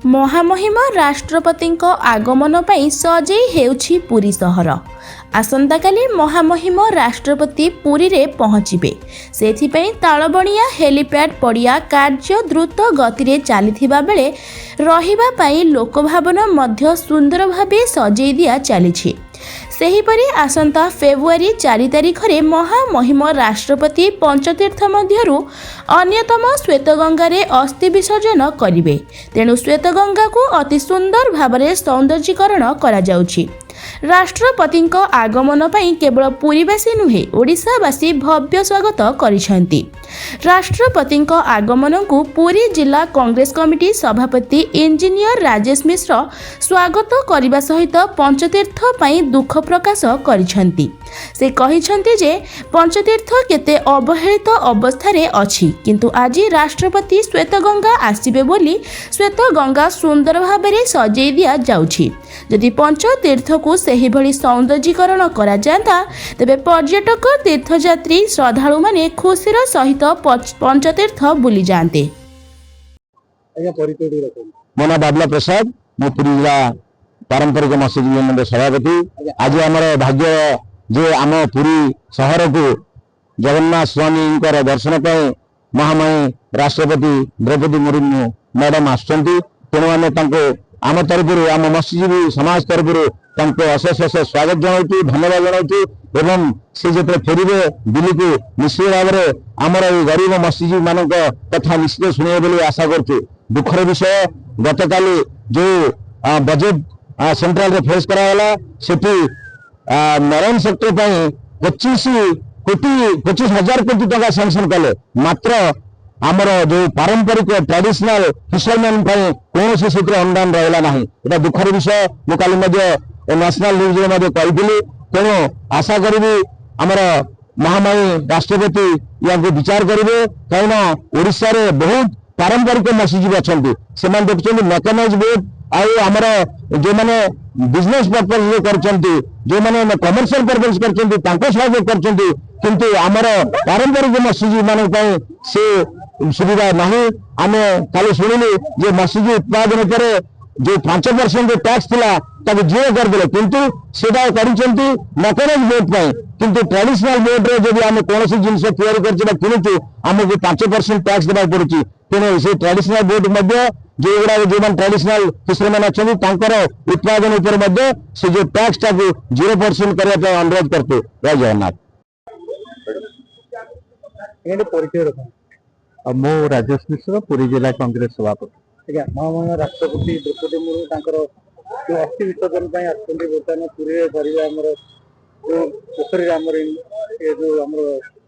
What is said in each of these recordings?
महामहिम राष्ट्रपति आगमन पर सजई हेउछि पुरी सहर। आसंताकाली महामहिम राष्ट्रपति पुरी रे पहुँचे। सेथिपई तालबणिया हेलीपैड पड़िया कार्य द्रुत गति रे चलीथिबा बेले रहिबा पई लोकभावन मध्य सुंदर भावे सजई दिया चलीछि। सेहीपरि आसंता फेब्रुआरी 4 तारिख में महामहिम राष्ट्रपति पंचतीर्थ मध्यरु अन्यतम श्वेतगंगा रे अस्थि विसर्जन करिवे। तेणु श्वेतगंगा को अति सुंदर भाव सौंदर्यीकरण करा जाउछि। राष्ट्रपति आगमन पर केवल पुरीवासी नुहे ओडिशावासी भव्य स्वागत करिसेंती। राष्ट्रपति आगमन को पुरी जिला कांग्रेस कमिटी सभापति इंजीनियर राजेश मिश्र स्वागत करने सहित पंचतीर्थ पर दुख प्रकाश करिसेंती। से कहिसेंती जे पंचतीर्थ केते अवहेलित अवस्था रे अछि, किंतु आज राष्ट्रपति श्वेतगंगा आसिबे बोली श्वेतगंगा सुंदर भाव में सजई दिया जाउछि। यदि पंचतीर्थ को सही भली सौंदर्यीकरण करा जाता तेबे पर्यटक तीर्थयात्री श्रद्धालु माने खुशीर सहित पंचतीर्थ बुली जाते। मो ना बाबला प्रसाद, मो पुरी जिला पारंपरिक मत्स्य मंडल सभापति। आज आमर भाग्य जे आम पुरी सहर को जगन्नाथ स्वामी दर्शन पर महामहिम राष्ट्रपति द्रौपदी मुर्मू मैडम आसुंच। तेणु आम आम तरफ आम मत्स्यजीवी समाज तरफ अशेष अशेष स्वागत जनाऊँ, धन्यवाद जनाऊँ। एवं से जो फेरबे दिल्ली को निश्चित भाव में आमर गरीब मत्स्यजीवी मान कथा निश्चित शुणे बोली आशा करुँ। दुखर विषय गतकाली जो बजेट सेंट्रल रे फेस कराला सेठी मेराइन सेक्टर पर 25,000 कोटी टका सैंक्शन कले। मात्र आमर जो पारंपरिक ट्रेडिशनल फिशरमैन कौन से अनुदान रहा ना। यहाँ दुखर विषय मुझे नेशनल न्यूज कही। तेणु आशा करी आमर महामहिम राष्ट्रपति या विचार करेंगे, कहीं ओडिशा रे बहुत पारंपरिक मत्स्यजीवी अच्छा से देखते मेकानाइज बोट आमर जो मैंने बिजनेस पर्पज कर जो मैंने कमर्शियल पर्पज कर सहयोग कर आमर पारंपरिक मत्स्यजीवी मान से सुविधा नहीं। आम कल शुणिलु जे मत्स्यजीवी उत्पादन पर जो 5% टैक्स थिला ताकि जीरो करदे, किंतु सेटा करिसेंती मेकानाइज बोट पर। किंतु ट्रेडिशनल बोट रे जब आम कौन जिनस तैयारी कर किणुचु आमको 5% टैक्स देवा पड़ुची। तेणु से ट्रेडिशनल बोट जो गुड़ा जो ट्रेडिशनल फिशरमैन अच्छा उत्पादन उपर से जो टैक्स टाक 0% करने अनुरोध करते। जय जगन्नाथ। मो राजेश मिश्र, पुरी जिला कांग्रेस सभापति। महामहिम राष्ट्रपति द्रौपदी मुर्मू जो अस्थि विसर्जन बर्तमान पुरी जो पोखरी जो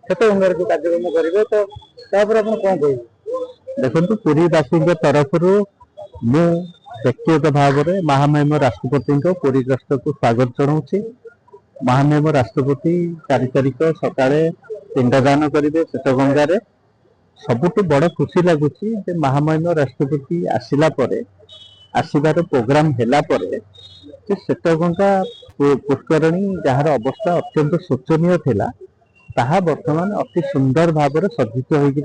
श्वेतगंगार जो कार्यक्रम करेंगे तो कौन कहे देखो पुरीवासी तरफ मु व्यक्तिगत भाव में महामहिम राष्ट्रपति पुरी गस्त को स्वागत जनाऊँ। महामहिम राष्ट्रपति 4 तारिख सकाଳେ पिंडदान करेंगे श्वेतगंगार। सबुठ बड़ खुशी लगुच महामहिम राष्ट्रपति आसला आसबार प्रोग्राम हैला श्वेतगंगा पुष्करणी जार अवस्था अत्यंत शोचनीय थिला ताहा वर्तमान अति सुंदर भाव में सज्जित होगी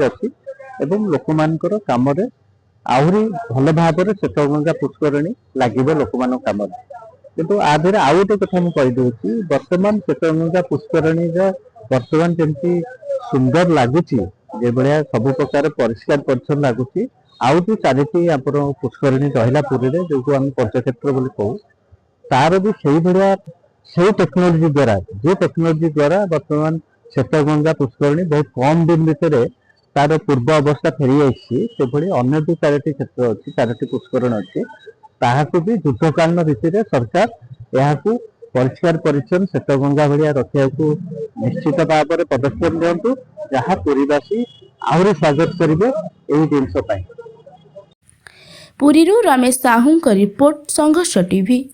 एवं लोक मानकर काम आहरी भल भाव में श्वेतगंगा पुष्करणी लगे लोक मान कम। किंतु आधे आउ गोटे कथा मुझे वर्तमान श्वेतगंगा पुष्करणी वर्तमान जमी सुंदर लगुच जे भाया सब प्रकार परिष्कार परिच्छन लगुच। आउ जो 4टी आप पुष्करणी रहा पुरी जो आम पंचक्षेत्र बोली कहू तार भी से भाया से टेक्नोलोजी द्वारा जो टेक्नोलोजी द्वारा वर्तमान श्वेतगंगा पुष्करणी बहुत कम दिन भितर तार पूर्व अवस्था फेरी आई अन्य जो 4टी क्षेत्र अच्छी 4टी पुष्करण अच्छी ताकू भी युद्धकालीन रीति सरकार यहाँ परिष्कार परिच्छन श्वेतगंगा भाया रखा निश्चित भाव में पदक्षेप दिंतु जहाँ पुरीवासी आहरी स्वागत करेंगे यही जिनस। पुरीरू रमेश साहू का रिपोर्ट, संघर्ष टीवी।